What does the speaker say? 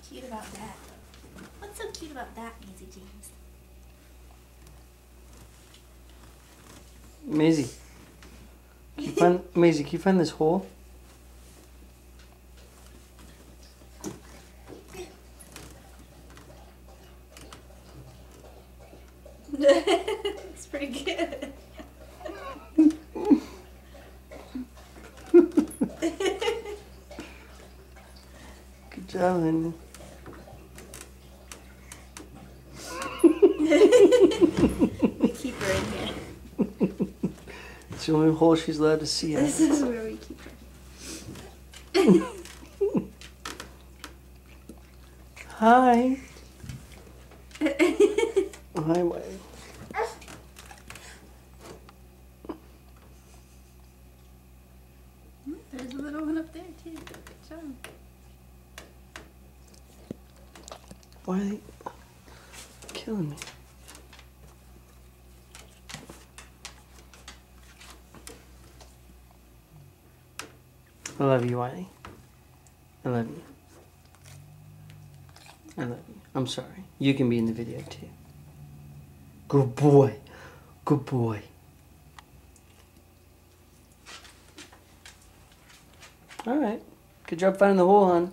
cute about that? What's so cute about that, Maisie James? Maisie, Maisie, can you find this hole? It's pretty good. Good job, honey. We keep her in here. It's the only hole she's allowed to see. This is where we keep her. Hi. Hi, Wiley. There's a little one up there too. Good job. Wiley, killing me. I love you, Wiley. I love you. I love you. I'm sorry. You can be in the video too. Good boy. Good boy. Alright. Good job finding the hole, hon.